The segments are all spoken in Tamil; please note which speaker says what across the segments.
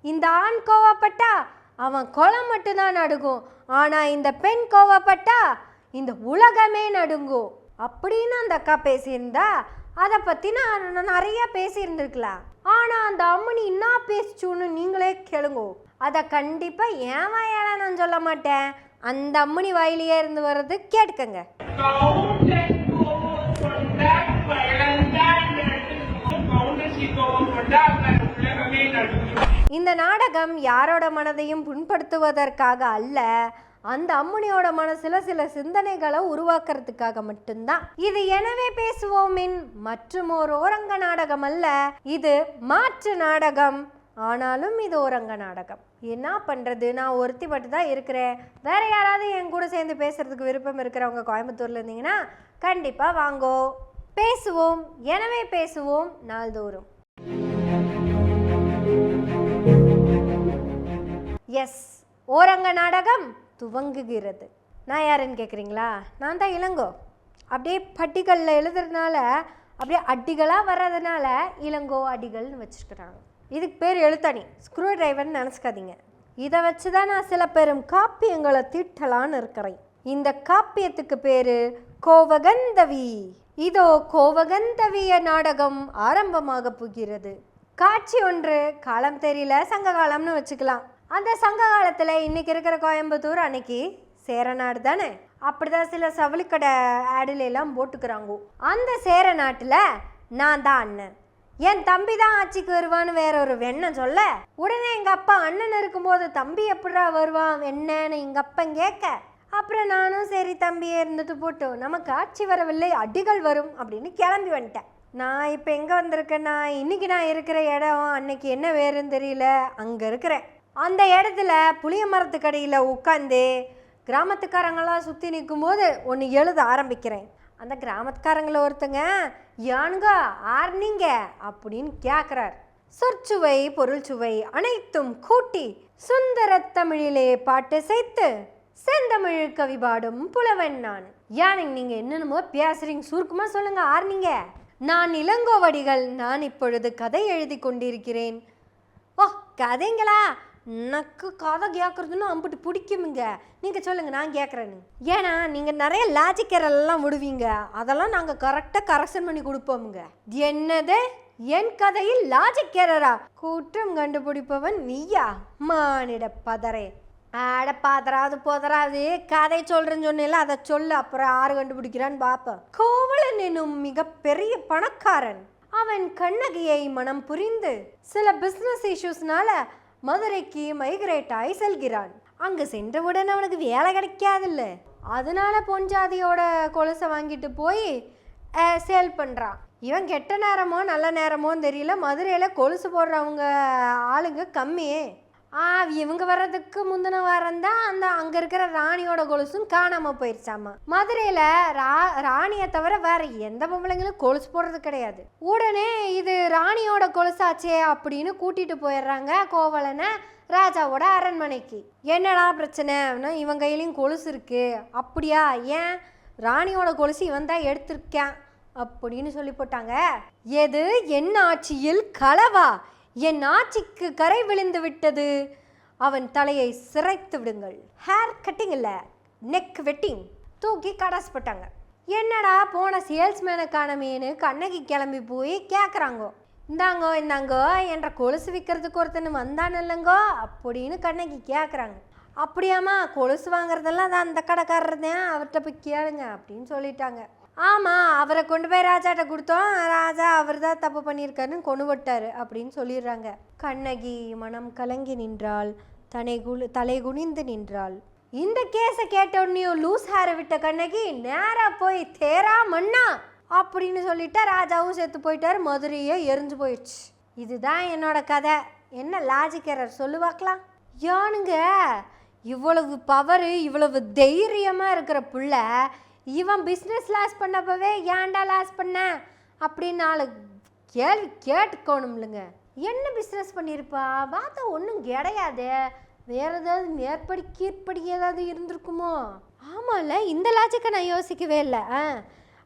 Speaker 1: இந்த ஆண் கோவப்பட்டா அவன் குளம் மட்டும்தான் நடுங்கும், ஆனா இந்த பெண் கோவப்பட்டா இந்த உலகமே நடுங்கும் அப்படின்னு அந்த அக்கா பேசியிருந்தா அதை பத்தி நான் நிறைய பேசியிருந்துருக்கலாம். ஆனா அந்த அம்மனி என்ன பேசிச்சுன்னு நீங்களே கேளுங்கோ. அதை கண்டிப்பா என் வாயால நான் சொல்ல மாட்டேன், அந்த அம்மனி வாயிலேயே இருந்து வர்றது கேட்டுக்கங்க. இந்த நாடகம் யாரோட மனதையும் புண்படுத்துவதற்காக அல்ல, அந்த அம்மனியோட மனசுல சில சிந்தனைகளை உருவாக்குறதுக்காக மட்டும்தான் இது. எனவே பேசுவோமின் மற்றும் ஒரு ஓரங்க நாடகம் அல்ல, இது மாற்று நாடகம். ஆனாலும் இது ஓரங்க நாடகம். என்ன பண்றது, நான் ஒருத்தி மட்டும் தான் இருக்கிறேன். வேற யாராவது என் கூட சேர்ந்து பேசுறதுக்கு விருப்பம் இருக்கிறவங்க கோயம்புத்தூர்ல இருந்தீங்கன்னா கண்டிப்பா வாங்கோ, பேசுவோம். எனவே பேசுவோம் நாள்தோறும். எஸ், ஓரங்க நாடகம் துவங்குகிறது. நான் யாருன்னு கேட்குறீங்களா? நான் தான் இளங்கோ. அப்படியே பட்டிகளில் எழுதுறதுனால அப்படியே அடிகளாக வர்றதுனால இளங்கோ அடிகள்னு வச்சுருக்குறாங்க. இதுக்கு பேர் எழுத்தாணி, ஸ்க்ரூ டிரைவர்னு நினச்சிக்காதீங்க. இதை வச்சு தான் நான் சில பெரும் காப்பியங்களை தீட்டலான்னு இருக்கிறேன். இந்த காப்பியத்துக்கு பேர் கோவகந்தவி. இதோ கோவகந்தவிய நாடகம் ஆரம்பமாக போகிறது. காட்சி ஒன்று, காலம் தெரியல, சங்க காலம்னு வச்சுக்கலாம். அந்த சங்க காலத்தில் இன்னைக்கு இருக்கிற கோயம்புத்தூர் அன்னைக்கு சேரநாடு தானே. அப்படிதான் சில சவுளிக்கடை ஆடுல எல்லாம் போட்டுக்கிறாங்க. அந்த சேர நாட்டில் நான் தான் அண்ணன், என் தம்பி தான் ஆட்சிக்கு வருவான்னு வேற ஒரு வெண்ணம் சொல்ல, உடனே எங்கள் அப்பா அண்ணன் இருக்கும்போது தம்பி எப்படா வருவான் என்னன்னு எங்கள் அப்பன் கேட்க, அப்புறம் நானும் சரி தம்பியே இருந்துட்டு போட்டோம், நமக்கு ஆட்சி வரவில்லை அடிகள் வரும் அப்படின்னு கிளம்பி வந்துட்டேன். நான் இப்போ எங்கே வந்திருக்கேன்னா, இன்னைக்கு நான் இருக்கிற இடம் அன்னைக்கு என்ன வேறுன்னு தெரியல, அங்கே இருக்கிறேன். அந்த இடத்துல புளிய மரத்துக்கடியில் உட்காந்து கிராமத்துக்காரங்களாம் சுற்றி நிற்கும் போது ஒன்று எழுத ஆரம்பிக்கிறேன். அந்த கிராமத்துக்காரங்கள ஒருத்தங்க, யானுங்க ஆர்னிங்க அப்படின்னு கேட்குறார். சொற்சுவை பொருள் சுவை அனைத்தும் கூட்டி சுந்தர தமிழிலே பாட்டு சேர்த்து செந்தமிழ் கவி பாடும் புலவன் நான். யானுங்க நீங்கள் என்னென்னமோ பேசுறீங்க, சுருக்கமாக சொல்லுங்க ஆர்னிங்க. நான் இளங்கோவடிகள், நான் இப்பொழுது கதை எழுதி கொண்டிருக்கிறேன். ஓ கதைங்களா? எனக்கு கதை கேட்குறதுன்னு அம்பிட்டு பிடிக்குமுங்க, நீங்கள் சொல்லுங்கள் நான் கேட்குறேன்னு. ஏன்னா நீங்கள் நிறைய லாஜிக் எல்லாம் விடுவீங்க, அதெல்லாம் நாங்கள் கரெக்டாக கரெக்ஷன் பண்ணி கொடுப்போமுங்க. என்னது, என் கதையில் லாஜிக் எரரா? குற்றம் கண்டுபிடிப்பவன் நீயா மானிட பதரே? ஆட பாதராது போதராது கதை சொல்கிறேன்னு சொன்னேல, அதை சொல்லு, அப்புறம் யாரு கண்டுபிடிக்கிறான்னு பார்ப்பேன். கோவலன் எனும் மிக பெரிய பணக்காரன். அவன் கண்ணகியை மனம் புரிந்து சில பிஸ்னஸ் இஷ்யூஸ்னால மதுரைக்கு மைக்ரேட் ஆகி செல்கிறான். அங்கே சென்றவுடன் அவனுக்கு வேலை கிடைக்காதில்ல, அதனால பொஞ்சாதியோட கொலுசை வாங்கிட்டு போய் சேல் பண்ணுறான். இவன் கெட்ட நேரமோ நல்ல நேரமோன்னு தெரியல, மதுரையில் கொலுசு போடுறவங்க ஆளுங்க கம்மியே. இவங்க வர்றதுக்கு முந்தின வாரம் தான் அங்கே இருக்கிற ராணியோட கொலுசும் காணாமல் போயிடுச்சாமா. மதுரையில் ராணியை தவிர வேற எந்த பொம்பளைங்களும் கொலுசு போடுறது கிடையாது. உடனே இது ராணியோட கொலுசாச்சே அப்படின்னு கூட்டிட்டு போயிடுறாங்க கோவலனை ராஜாவோட அரண்மனைக்கு. என்னடா பிரச்சனை? இவன் கையிலையும் கொலுசு இருக்கு. அப்படியா? ஏன்? ராணியோட கொலுசு இவன் தான் எடுத்திருக்கான் அப்படின்னு சொல்லி போட்டாங்க. எது, என் ஆட்சியில் களவா? என் ஆட்சிக்கு கரை விழுந்து விட்டது, அவன் தலையை சிரைத்து விடுங்கள். ஹேர் கட்டிங் இல்லை, நெக் வெட்டிங். தூக்கி கடாசு போட்டாங்க. என்னடா போன சேல்ஸ்மேனை காணமேனு கண்ணகி கிளம்பி போய் கேட்குறாங்கோ. இந்தாங்கோ இந்தாங்கோ என்ற கொலுசு விற்கிறதுக்கு ஒருத்தன் வந்தான் இல்லைங்கோ அப்படின்னு கண்ணகி கேட்குறாங்க. அப்படியாம்மா, கொலுசு வாங்குறதெல்லாம் அது அந்த கடைக்காரர் தான், அவர்கிட்ட போய் கேளுங்க அப்படின்னு சொல்லிட்டாங்க. ஆமாம், அவரை கொண்டு போய் ராஜாட்ட கொடுத்தோம், ராஜா அவர் தான் தப்பு பண்ணியிருக்காருன்னு கொண்டு விட்டாரு அப்படின்னு சொல்லிடுறாங்க. கண்ணகி மனம் கலங்கி நின்றாள், தலை குனிந்து நின்றாள். இந்த கேஸை கேட்ட உடனே லூஸ் ஹேரை விட்ட கண்ணகி நேராக போய் தேரா மண்ணா அப்படின்னு சொல்லிட்டா. ராஜாவும் செத்து போயிட்டாரு, மதுரையே எரிஞ்சு போயிடுச்சு. இதுதான் என்னோட கதை. என்ன லாஜிக் எரர் சொல்லுவாக்கலாம்? யானுங்க இவ்வளவு பவரு, இவ்வளவு தைரியமாக இருக்கிற புள்ள இவன் பிஸ்னஸ் லாஸ் பண்ணப்பவே ஏன்டா லாஸ் பண்ண அப்படின்னு நாலு கேள்வி கேட்டுக்கோணும்லங்க. என்ன பிஸ்னஸ் பண்ணியிருப்பா? பார்த்தா ஒன்றும் கிடையாது, வேற ஏதாவது மேற்படி கீழ்ப்படி ஏதாவது இருந்திருக்குமோ? ஆமாம்ல, இந்த லாஜிக்கை நான் யோசிக்கவே இல்லை.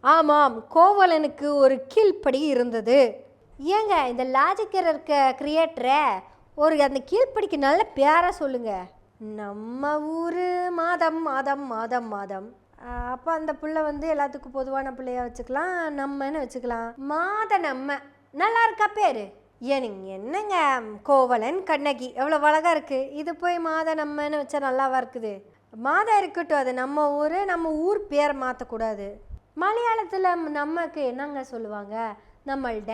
Speaker 1: ஆமாம், கோவலனுக்கு ஒரு கீழ்ப்படி இருந்தது. ஏங்க இந்த லாஜிக் இருக்க கிரியேட்டரை அந்த கீழ்ப்படிக்கு நல்ல பேரா சொல்லுங்க. நம்ம ஊர் மாதம் மாதம் மாதம் மாதம். அப்போ அந்த பிள்ளை எல்லாத்துக்கும் பொதுவான பிள்ளையா வச்சுக்கலாம், நம்மன்னு வச்சுக்கலாம். நம்ம நல்லா இருக்கா பேரு? ஏனுங்க என்னங்க கோவலன் கண்ணகி எவ்வளோ அழகா இருக்கு. இது போய் நம்மன்னு வச்சா நல்லாவா இருக்குது? மாதம் இருக்கட்டும், அது நம்ம ஊர் பேரை மாற்றக்கூடாது. மலையாளத்தில் நமக்கு என்னங்க சொல்லுவாங்க? நம்மள்ட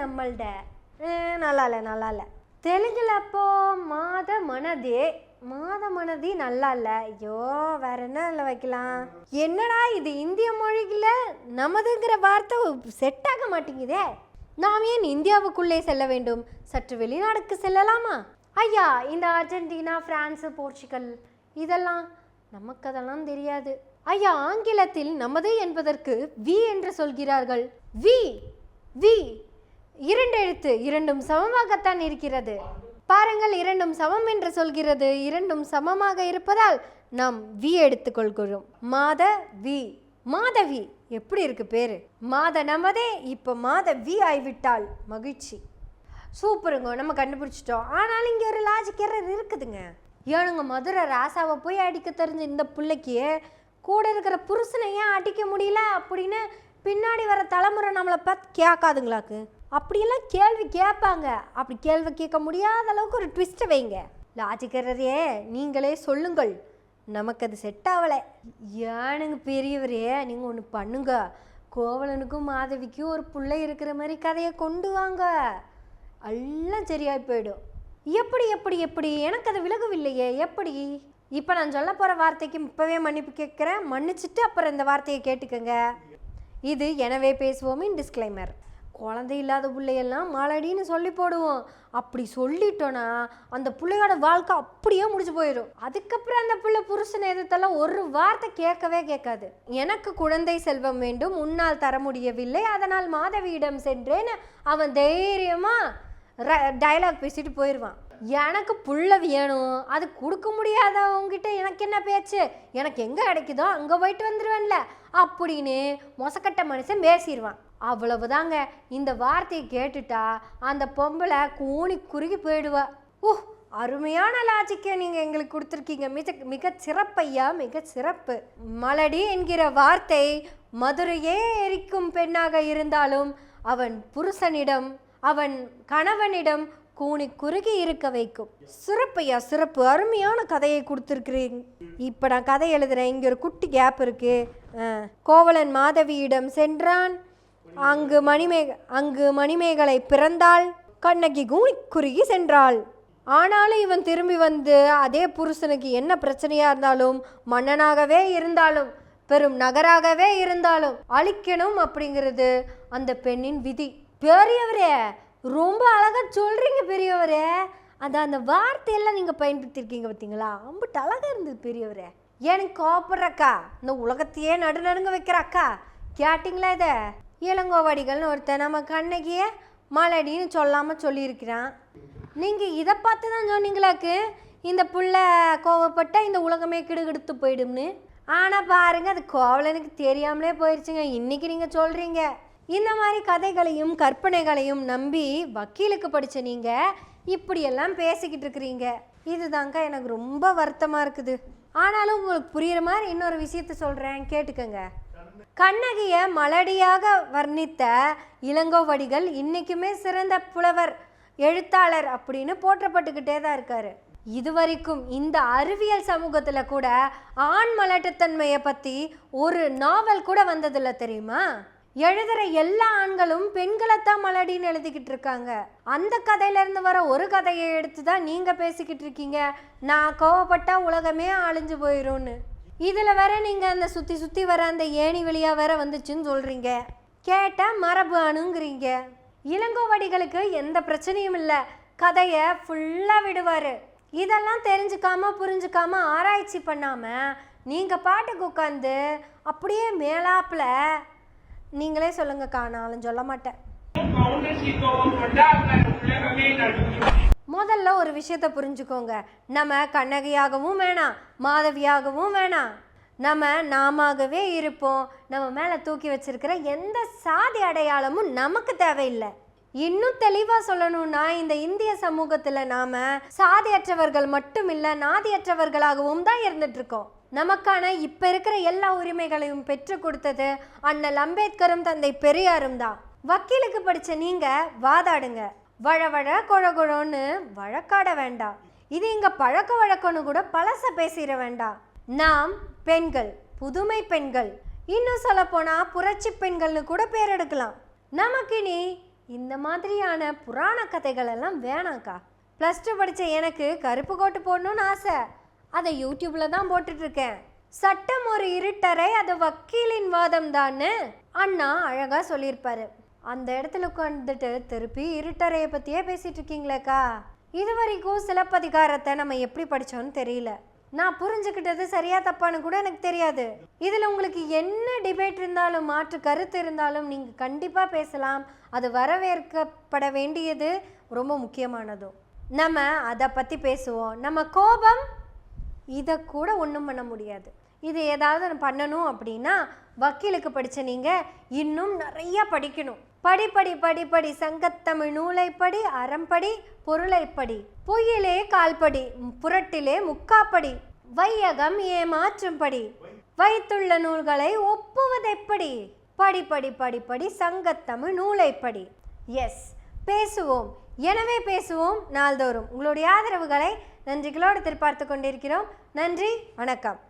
Speaker 1: நம்மள்ட. நல்லா இல்லை. தெலுங்குல அப்போ மனதி நல்லா இல்லை. ஐயோ வேற என்ன வைக்கலாம்? என்னடா இது இந்திய மொழிகள நமதுங்கிற வார்த்தை செட் ஆக மாட்டேங்குதே. நாம் ஏன் இந்தியாவுக்குள்ளே செல்ல வேண்டும்? சற்று வெளிநாடுக்கு செல்லலாமா? ஐயா, இந்த அர்ஜென்டினா, பிரான்ஸ், போர்ச்சுகல் அதெல்லாம் தெரியாது. ஐயா, ஆங்கிலத்தில் நமது என்பதற்கு வி என்று சொல்கிறார்கள். வி வி 2 எழுத்து, இரண்டும் சமமாகத்தான் இருக்கிறது. பாருங்கள், இரண்டும் சமம் என்று சொல்கிறது. இரண்டும் சமமாக இருப்பதால் நாம் வி எடுத்துக்கொள்கிறோம். மாதவி எப்படி இருக்கு பேரு? நமதே இப்போ மாதவி ஆகிவிட்டால். மகிழ்ச்சி, சூப்பருங்க, நம்ம கண்டுபிடிச்சிட்டோம். ஆனாலும் இங்கே ஒரு லாஜிக் எரர் இருக்குதுங்க. ஏனுங்க, மதுரை ராசாவை போய் அடிக்க தெரிஞ்ச இந்த பிள்ளைக்கு கூட இருக்கிற புருஷனை ஏன் அடிக்க முடியல அப்படின்னு பின்னாடி வர தலைமுறை நம்மளை பார்த்து கேட்காதுங்களாக்கு? அப்படியெல்லாம் கேள்வி கேட்பாங்க. அப்படி கேள்வி கேட்க முடியாத அளவுக்கு ஒரு ட்விஸ்ட்டை வைங்க. லாஜிக் எரரையே நீங்களே சொல்லுங்கள், நமக்கு அது செட் ஆகலை. ஏனுங்க பெரியவரே, நீங்கள் ஒன்று பண்ணுங்க, கோவலனுக்கும் மாதவிக்கும் ஒரு பிள்ளை இருக்கிற மாதிரி கதையை கொண்டு வாங்க, எல்லாம் சரியாகி போயிடும். எப்படி எனக்கு அது விலகவில்லையே, எப்படி? இப்போ நான் சொல்ல போகிற வார்த்தைக்கு இப்போவே மன்னிப்பு கேட்குறேன். மன்னிச்சுட்டு அப்புறம் இந்த வார்த்தையை கேட்டுக்கோங்க. இது எனவே பேசுவோமின் டிஸ்க்ளைமர். குழந்தை இல்லாத பிள்ளையெல்லாம் மாலடின்னு சொல்லி போடுவோம். அப்படி சொல்லிட்டோன்னா அந்த பிள்ளையோட வாழ்க்கை அப்படியே முடிச்சு போயிடும். அதுக்கப்புறம் அந்த பிள்ளை புருஷனை எதிர்த்தெல்லாம் ஒரு வார்த்தை கேட்கவே கேட்காது. எனக்கு குழந்தை செல்வம் வேண்டும், உன்னால் தர முடியவில்லை, அதனால் மாதவியிடம் சென்றேன்னு அவன் தைரியமாக டயலாக் பேசிட்டு போயிடுவான். எனக்கு புள்ள வேணும், அது கொடுக்க முடியாத உங்ககிட்ட எனக்கு என்ன பேச்சு? எனக்கு எங்கே கிடைக்குதோ அங்கே போயிட்டு வந்துடுவேன்ல அப்படின்னு மொசக்கட்ட மனுஷன் பேசிடுவான். அவ்வளவுதாங்க. இந்த வார்த்தையை கேட்டுட்டா அந்த பொம்பளை கூணி குறுகி போயிடுவா. அருமையான லாஜிக்கை நீங்கள் எங்களுக்கு கொடுத்துருக்கீங்க. மிக சிறப்பையா, மிக சிறப்பு. மலடி என்கிற வார்த்தை மதுரையே எரிக்கும் பெண்ணாக இருந்தாலும் அவன் புருஷனிடம், அவன் கணவனிடம் கூணி குறுகி இருக்க வைக்கும். சிறப்பையா, சிறப்பு. அருமையான கதையை கொடுத்துருக்குறீங்க. இப்போ நான் கதை எழுதுறேன். இங்கே ஒரு குட்டி கேப் இருக்கு. கோவலன் மாதவியிடம் சென்றான், அங்கு மணிமேகலை பிறந்தாள், கண்ணகி கூணி குறுகி சென்றாள். ஆனாலும் இவன் திரும்பி வந்து அதே புருஷனுக்கு என்ன பிரச்சனையா இருந்தாலும், மன்னனாகவே இருந்தாலும், பெரும் நகராகவே இருந்தாலும் அழிக்கணும் அப்படிங்கிறது அந்த பெண்ணின் விதி. பெரியவரே, ரொம்ப அழகா சொல்றீங்க பெரியவரே. அந்த வார்த்தையெல்லாம் நீங்க பயன்படுத்திருக்கீங்க பார்த்தீங்களா? ரொம்ப அழகா இருந்தது பெரியவரே. எனக்கு கோபப்படுறக்கா, இந்த உலகத்தையே நடுநடுங்க வைக்கிற அக்கா. கேட்டிங்களா? இதை இளங்கோவடிகள்னு ஒருத்தன் நம்ம கண்ணகிய மலடின்னு சொல்லாமல் சொல்லியிருக்கிறான். நீங்கள் இதை பார்த்து தான் சொன்னீங்களாக்கு இந்த புள்ள கோவப்பட்ட இந்த உலகமே கிடுகிடுத்து போயிடும்னு. ஆனால் பாருங்கள், அது கோவலனுக்கு தெரியாமலே போயிடுச்சுங்க. இன்றைக்கி நீங்கள் சொல்கிறீங்க. இந்த மாதிரி கதைகளையும் கற்பனைகளையும் நம்பி வக்கீலுக்கு படித்த நீங்கள் இப்படியெல்லாம் பேசிக்கிட்டு இருக்கிறீங்க. இதுதாங்க எனக்கு ரொம்ப வருத்தமாக இருக்குது. ஆனாலும் உங்களுக்கு புரிகிற மாதிரி இன்னொரு விஷயத்த சொல்கிறேன், கேட்டுக்கங்க. கண்ணகியை மலடியாக வர்ணித்த இளங்கோவடிகள் இன்றைக்குமே சிறந்த புலவர், எழுத்தாளர் அப்படின்னு போற்றப்பட்டுக்கிட்டே தான் இருக்காரு. இதுவரைக்கும் இந்த அறிவியல் சமூகத்தில் கூட ஆண் மலட்டுத்தன்மையை பற்றி ஒரு நாவல் கூட வந்ததில்லை தெரியுமா? எழுதுகிற எல்லா ஆண்களும் பெண்களைத்தான் மலடின்னு எழுதிக்கிட்டு இருக்காங்க. அந்த கதையிலேருந்து வர ஒரு கதையை எடுத்து தான் நீங்கள் பேசிக்கிட்டு இருக்கீங்க, நான் கோவப்பட்டா உலகமே அழிஞ்சு போயிடும்னு. இதில் வேற நீங்கள் அந்த சுற்றி வர அந்த ஏணி வழியாக வேற வந்துச்சுன்னு சொல்கிறீங்க. கேட்டால் மரபு அணுங்கிறீங்க. இளங்கோவடிகளுக்கு எந்த பிரச்சனையும் இல்லை, கதையை ஃபுல்லாக விடுவார். இதெல்லாம் தெரிஞ்சுக்காம புரிஞ்சுக்காம ஆராய்ச்சி பண்ணாமல் நீங்கள் பாட்டுக்கு உட்காந்து அப்படியே மேலாப்பில் நீங்களே சொல்லுங்கக்கா, நானும் சொல்ல மாட்டேன். முதல்ல ஒரு விஷயத்தை புரிஞ்சுக்கோங்க, நம்ம கண்ணகியாகவும் வேணாம், மாதவியாகவும் வேணாம், நாமவே இருப்போம். நம்ம மேலே தூக்கி வச்சிருக்கிற எந்த சாதி அடையாளமும் நமக்கு தேவையில்லை. இன்னும் தெளிவா சொல்லணும்னா இந்த இந்திய சமூகத்துல நாம சாதியற்றவர்கள் மட்டும் இல்ல நாதியற்றவர்களாகவும் தான் இருந்துட்டு இருக்கோம். நமக்கான இப்ப இருக்கிற எல்லா உரிமைகளையும் பெற்று கொடுத்தது அண்ணல் அம்பேத்கரும் தந்தை பெரியாரும் தான். வக்கீலுக்கு படிச்ச நீங்க வாதாடுங்க, வழவழ கொழகொழன்னு வழக்காட வேண்டாம். இது இங்க பழக்க வழக்கம்னு கூட பழச பேசிட வேண்டாம். நாம் பெண்கள், புதுமை பெண்கள், இன்னும் சொல்ல போனா புரட்சி பெண்கள்னு கூட பேர் எடுக்கலாம். நமக்கு நீ இந்த மாதிரியான புராண கதைகள் எல்லாம் வேணாக்கா. +2 படித்த எனக்கு கருப்பு கோட்டு போடணும்னு ஆசை, அதை யூடியூப்ல தான் போட்டுட்டு இருக்கேன். சட்டம் ஒரு இருட்டறை, அது வக்கீலின் வாதம் தான்னு அண்ணா அழகா சொல்லியிருப்பாரு. அந்த இடத்துல உட்காந்துட்டு திருப்பி இருட்டறையை பத்தியே பேசிட்டு இருக்கீங்களேக்கா. இது வரைக்கும் சிலப்பதிகாரத்தை நம்ம எப்படி படிச்சோன்னு தெரியல. நான் புரிஞ்சுக்கிட்டது சரியா தப்பான்னு கூட எனக்கு தெரியாது. இதில் உங்களுக்கு என்ன டிபேட் இருந்தாலும் மாற்று கருத்து இருந்தாலும் நீங்கள் கண்டிப்பாக பேசலாம். அது வரவேற்கப்பட வேண்டியது ரொம்ப முக்கியமானதும். நம்ம அதை பற்றி பேசுவோம். நம்ம கோபம் இதை கூட ஒன்றும் பண்ண முடியாது. இது ஏதாவது பண்ணணும் அப்படின்னா வக்கீலுக்கு படித்த நீங்கள் இன்னும் நிறையா படிக்கணும். படி சங்கத்தமிழ் நூலைப்படி, அறம்படி, பொருளைப்படி, பொய்யிலே கால்படி, புரட்டிலே முக்காப்படி, வையகம் ஏமாற்றும்படி, வைத்துள்ள நூல்களை ஒப்புவதெப்படி, படி சங்கத்தமிழ் நூலைப்படி. எஸ், பேசுவோம். எனவே பேசுவோம் நாள்தோறும். உங்களுடைய ஆதரவுகளை நன்றிகளோடு எதிர்பார்த்து கொண்டிருக்கிறோம். நன்றி, வணக்கம்.